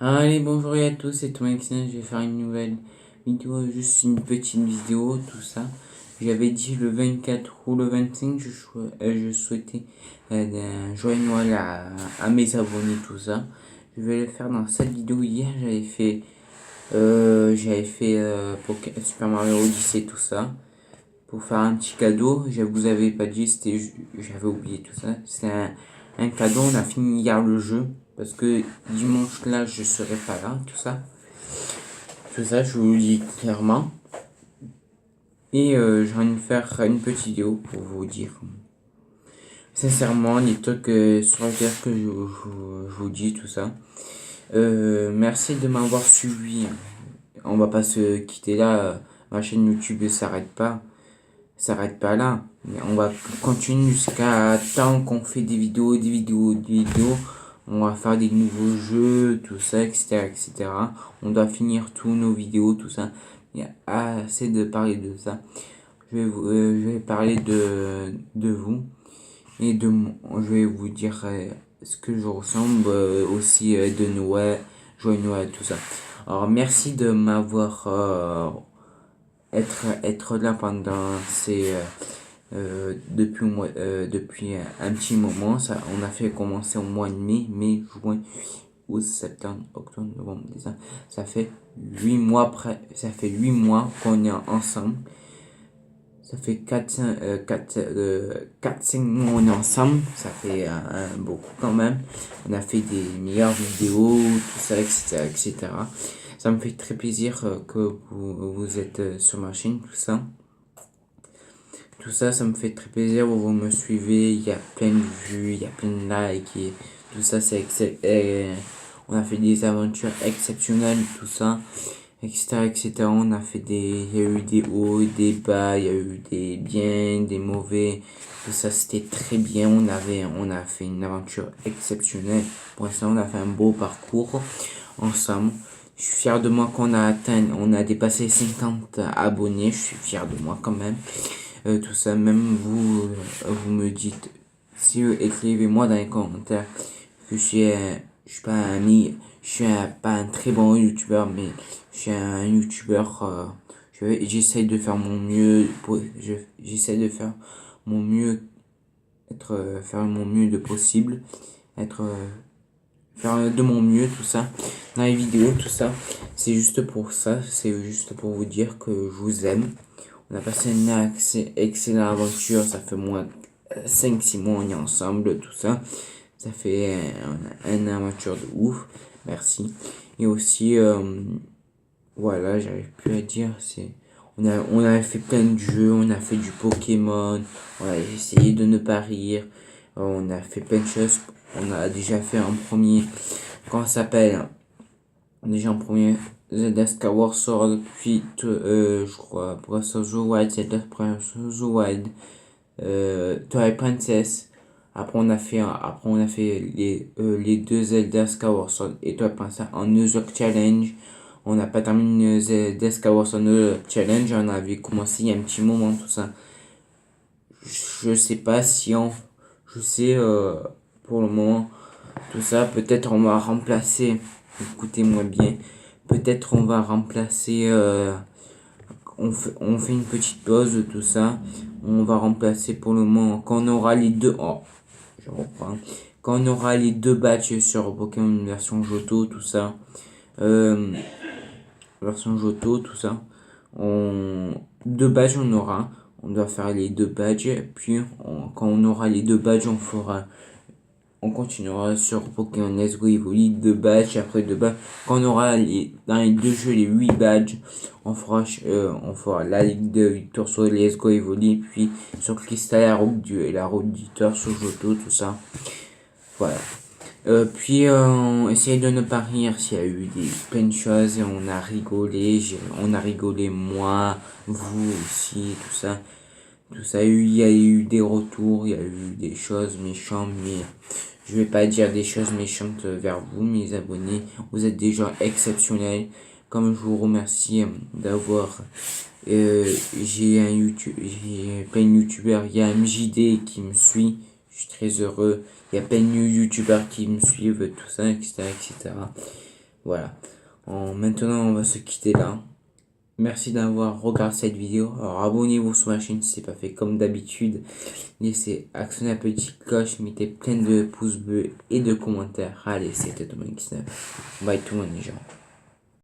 Allez, bonjour à tous, c'est Thomas Xen, je vais faire une nouvelle vidéo, juste une petite vidéo, tout ça. J'avais dit le 24 ou le 25, je souhaitais un joyeux Noël à mes abonnés, tout ça. Je vais le faire dans cette vidéo. Hier, Super Mario Odyssey, tout ça. Pour faire un petit cadeau, je vous avais pas dit, j'avais oublié tout ça. C'est un cadeau, on a fini hier le jeu. Parce que dimanche là, je serai pas là, tout ça. Tout ça, je vous le dis clairement. Et j'ai envie de faire une petite vidéo pour vous dire sincèrement les trucs sur lesquels que je vous dis tout ça. Merci de m'avoir suivi. On va pas se quitter là. Ma chaîne YouTube s'arrête pas là. Mais on va continuer jusqu'à temps qu'on fait des vidéos. On va faire des nouveaux jeux, tout ça, etc., etc. On doit finir tous nos vidéos, tout ça. Il y a assez de parler de ça. Je vais parler de vous et je vais vous dire ce que je ressemble aussi de Noël, joyeux Noël, tout ça. Alors merci de m'avoir être là pendant depuis un petit moment. Ça, on a fait commencer au mois de mai, juin, août, septembre, octobre, novembre, décembre. Ça fait 8 mois qu'on est ensemble. Ça fait 4-5 mois on est ensemble. Ça fait beaucoup quand même. On a fait des meilleures vidéos, tout ça, etc., etc. Ça me fait très plaisir que vous êtes sur ma chaîne, tout ça. Tout ça, ça me fait très plaisir. Vous me suivez, il y a plein de vues, il y a plein de likes et tout ça, on a fait des aventures exceptionnelles, tout ça, etc., etc. Il y a eu des hauts, des bas, il y a eu des biens, des mauvais. Tout ça, c'était très bien. On a fait une aventure exceptionnelle. Pour l'instant, on a fait un beau parcours ensemble. Je suis fier de moi on a dépassé 50 abonnés. Je suis fier de moi quand même. Tout ça, même vous me dites, si écrivez-moi dans les commentaires que je suis pas un ami, pas un très bon youtubeur, mais je suis un youtubeur, j'essaie de faire mon mieux, j'essaie de faire mon mieux, faire mon mieux de possible, faire de mon mieux, tout ça, dans les vidéos, tout ça. C'est juste pour ça, c'est juste pour vous dire que je vous aime. On a passé une excellente aventure, ça fait moins 5-6 mois on est ensemble, tout ça. Ça fait une aventure de ouf, merci. Et aussi, voilà, j'arrive plus à dire, on a fait plein de jeux, on a fait du Pokémon, on a essayé de ne pas rire, on a fait plein de choses. On a déjà fait un premier, comment ça s'appelle? Déjà en premier, Zelda Skyward Sword, puis je crois Breath of the Wild, Zelda Breath of the Wild, Twilight Princess. Après on a fait les deux Zelda Skyward Sword et Twilight Princess en New York Challenge. On n'a pas terminé Zelda Skyward Sword New York Challenge, on avait commencé il y a un petit moment tout ça. Je sais pas si on, je sais pour le moment tout ça. Peut-être on va remplacer. Écoutez-moi bien. Peut-être on va remplacer. On fait une petite pause, tout ça. On va remplacer pour le moment. Quand on aura les deux. Oh, je reprends. Quand on aura les deux badges sur Pokémon version Johto, tout ça. Version Johto, tout ça. Deux badges on aura. On doit faire les deux badges. Puis quand on aura les deux badges, on continuera sur Pokémon Let's Go Evoli, 2 badges, après 2 badges. Quand on aura dans les deux jeux les 8 badges, on fera la Ligue de Victor sur Let's Go Evoli, puis sur Crystal la route du Thor sur Johto, tout ça. Voilà. Puis on essaye de ne pas rire s'il y a eu plein de choses et on a rigolé moi, vous aussi, tout ça. Tout ça, il y a eu des retours, il y a eu des choses méchantes, mais je vais pas dire des choses méchantes vers vous, mes abonnés. Vous êtes des gens exceptionnels. Comme je vous remercie d'avoir, j'ai plein de youtubeurs. Il y a MJD qui me suit. Je suis très heureux. Il y a plein de youtubeurs qui me suivent, tout ça, etc., etc. Voilà. Maintenant, on va se quitter là. Merci d'avoir regardé cette vidéo. Alors, abonnez-vous sur ma chaîne si ce n'est pas fait comme d'habitude. Laissez actionner la petite cloche, mettez plein de pouces bleus et de commentaires. Allez, c'était Domain 9. Bye tout le monde les gens.